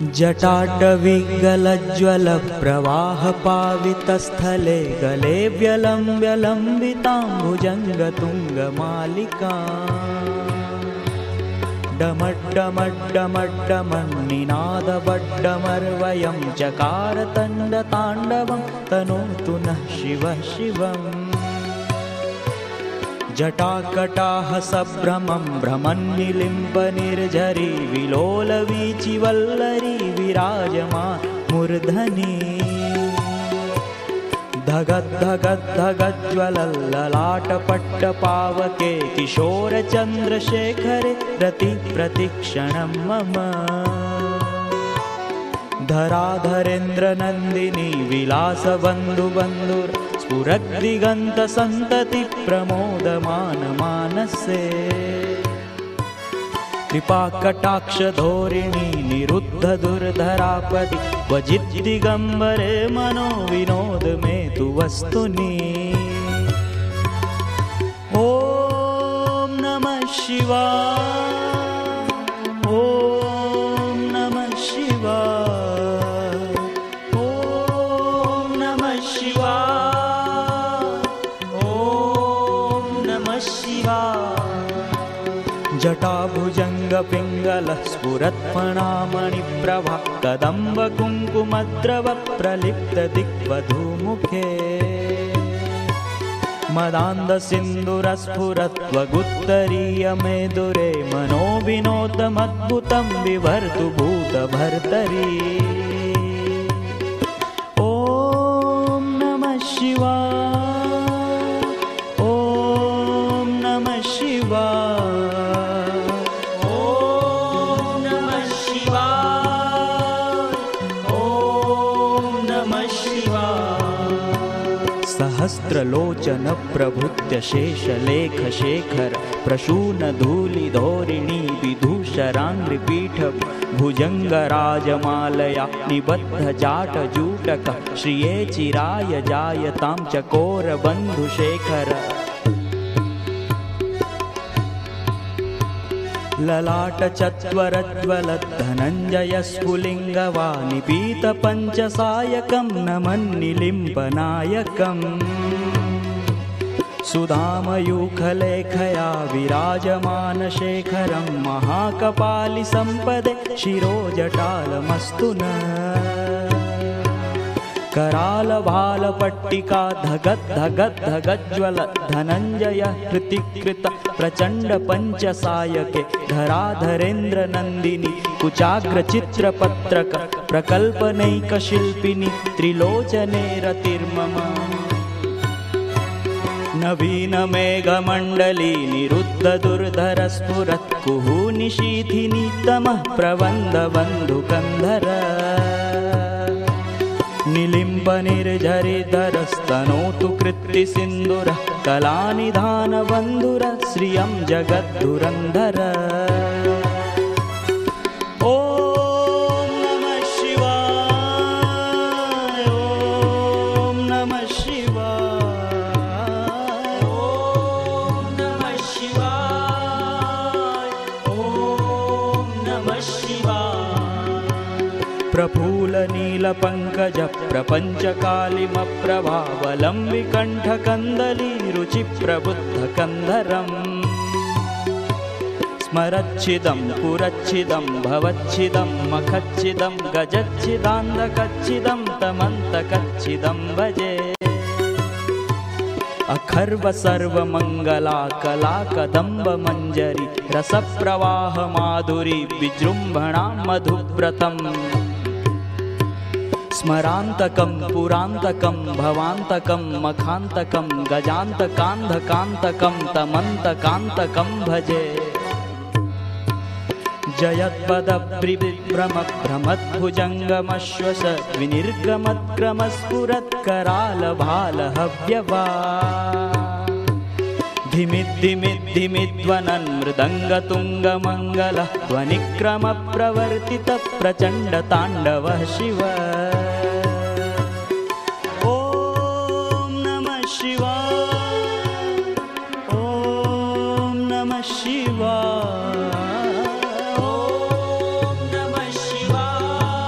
जटाटविगलज्वलप्रवाहपावितस्थले गले व्यलं व्यलम्बिताम्बुजङ्गतुङ्गमालिका डमड्डमड्डमड्डमन्निनादवड्डमर्वयं चकारतण्डताण्डवं तनोतु नः शिवः शिवम् जटाकटाह सभ्रमं भ्रमन्निलिम्पनिर्झरी विलोलवीचिवल्लरी विराजमान मूर्धनि धगद्धगद्धगज्ज्वलल्ललाटपट्टपावके किशोरचन्द्रशेखरे रतिप्रतिक्षणं मम धराधरेन्द्रनन्दिनी विलासबन्धुबन्धुर स्फुरद्दिगन्तसन्तति प्रमोदमानमानसे कृपाकटाक्षधोरिणी निरुद्धदुर्धरापदि क्वचिद्दिगम्बरे मनो विनोद मे तु वस्तुनि ॐ नमः शिवाय ॐ नमः शिवाय ॐ नमः शिवाय ॐ नमः शिवाय जटाभुजङ्गपिङ्गलः स्फुरत्फणामणिप्रभा कदम्बकुङ्कुमद्रव प्रलिप्तदिग्वधूमुखे मदान्धसिन्दूरस्फुरत्वगुत्तरीयमेदुरे मनोविनोदमद्भुतं विभर्तु भूतभर्तरी ॐ नमः शिवाय ॐ नमः शिवाय सहस्रलोचन प्रभृत्य शेषलेखशेखर प्रशूनधूलिधोरिणी विधूषराङ्घ्रिपीठ भुजङ्गराजमालया निबद्धजाटजूटक श्रिये चिराय जायतां चकोरबन्धुशेखर ललाटचत्वरज्वलद्धनञ्जयस्फुलिङ्गवानिपीतपञ्चसायकं नमन्निलिम्पनायकम् सुधामयूखलेखया विराजमानशेखरं महाकपालिसम्पदे शिरोजटालमस्तु नः करालभालपट्टिका धगद्धगद्धगज्ज्वल धनञ्जय हृतिकृत प्रचण्ड पञ्चसायके धराधरेन्द्रनन्दिनी कुचाग्रचित्रपत्रक प्रकल्पनैकशिल्पिनी त्रिलोचने रतिर्मम नवीनमेघमण्डली निरुद्धदुर्धरस्फुरत् कुहूनिशीथिनी तमः प्रबन्धबन्धुकन्धर निलिम्पनिर्झरिधरस्तनोतु कृत्तिसिन्दुरः कलानिधानबन्धुरः श्रियं जगद्धुरन्धर ॐ नमः शिवाय ॐ नमः शिवाय ॐ नमः शिवाय ॐ नमः शिवाय प्रफुल्लनीलपङ्कज प्रपञ्चकालिमप्रभावलम्बिकण्ठकन्दली रुचिप्रबुद्धकन्धरम् स्मरच्छिदं पुरच्छिदं भवच्छिदं मखच्छिदं गजच्छिदान्धकच्छिदं तमन्तकच्छिदं भजे अखर्व सर्वमङ्गला कला कदम्बमञ्जरी रसप्रवाहमाधुरी विजृम्भणा मधुव्रतम् स्मरान्तकं पुरान्तकं भवान्तकं मखान्तकं गजान्तकान्धकान्तकं तमन्तकान्तकं भजे जयद्वदभ्रिविभ्रमभ्रमद्भुजङ्गमश्वस विनिर्गमत्क्रमस्फुरत्करालभालहव्यवा धिमिद्धिमिद्धिमिध्वनन् मृदङ्गतुङ्गमङ्गलः ध्वनिक्रमप्रवर्तितः प्रचण्डताण्डवः शिव ॐ नमः शिवाय ॐ नमः शिवाय ॐ नमः शिवाय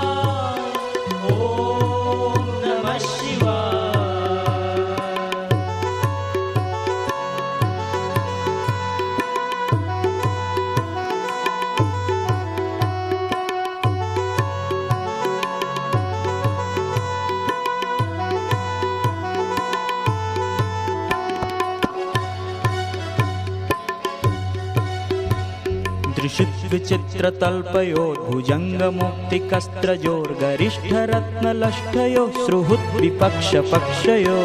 दिग्चित्रतल्पयोर्भुजङ्गमुक्तिकस्त्रजोर्गरिष्ठरत्नलष्ठयो सुहृद्विपक्षपक्षयो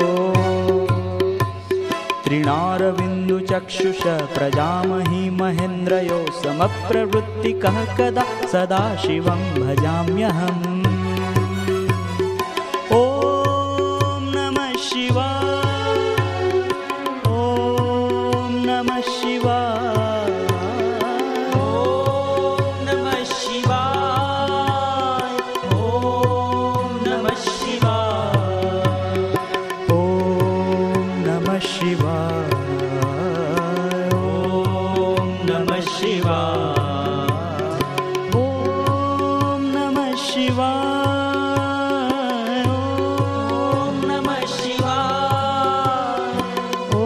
त्रिणारविन्दुचक्षुष प्रजामहि महेन्द्रयो समप्रवृत्तिकः कदा सदाशिवं भजाम्यहम्। ॐ नमः शिवाय, ॐ नमः शिवाय, ॐ नमः शिवाय, ॐ नमः शिवाय, ॐ नमः शिवाय, ॐ नमः शिवाय, ॐ नमः शिवाय, ॐ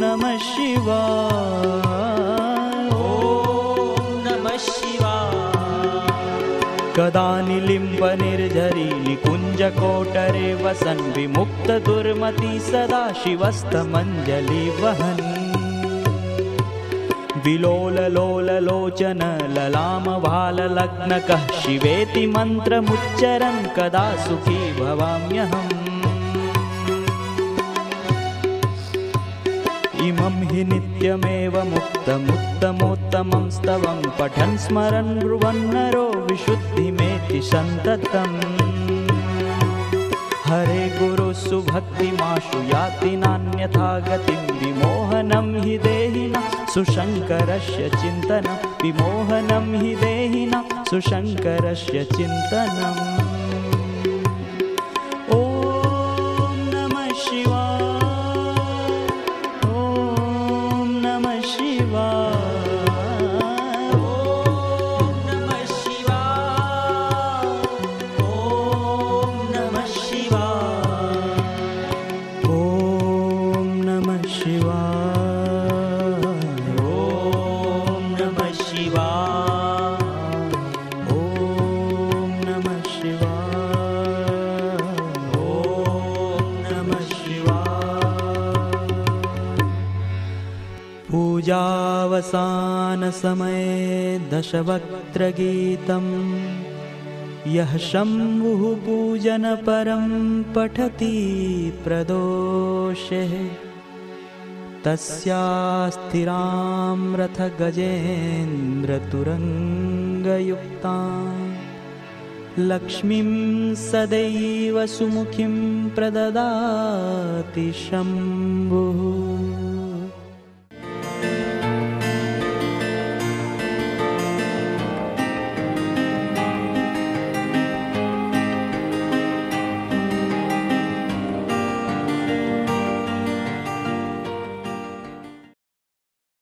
नमः शिवाय, ॐ नमः शिवाय। कदा निलिम्बनिर्झरी निकुञ्जकोटरे वसन् विमुक्तदुर्मति सदा शिवस्तमञ्जलि वहन् विलोललोललोचन ललामभाललग्नकः शिवेति मन्त्रमुच्चरन् कदा सुखी भवाम्यहम्। इमं हि नित्यमेव मुक्तमुत्तमोत्तमं स्तवं पठन् स्मरन् ब्रुवन्नरो विशुद्धिमेति सन्ततम्। हरे गुरुषु भक्तिमाशु याति नान्यथा गतिं विमोहनं हि देहिना सुशङ्करस्य चिन्तनं विमोहनं हि देहिना सुशङ्करस्य चिन्तनम्। ॐ नमः शिवाय, ॐ नमः शिवाय, ॐ नमः शिवाय, ॐ नमः शिवाय, ॐ नमः शिवाय, ॐ नमः शिवाय, ॐ नमः शिवाय, ॐ नमः शिवाय। पूजावसानसमये दशवक्त्रगीतं यः शम्भुः पूजनपरं पठति प्रदोषे तस्यास्थिरां रथगजेन्द्रतुरङ्गयुक्तां लक्ष्मीं सदैव सुमुखीं प्रददाति शम्भुः।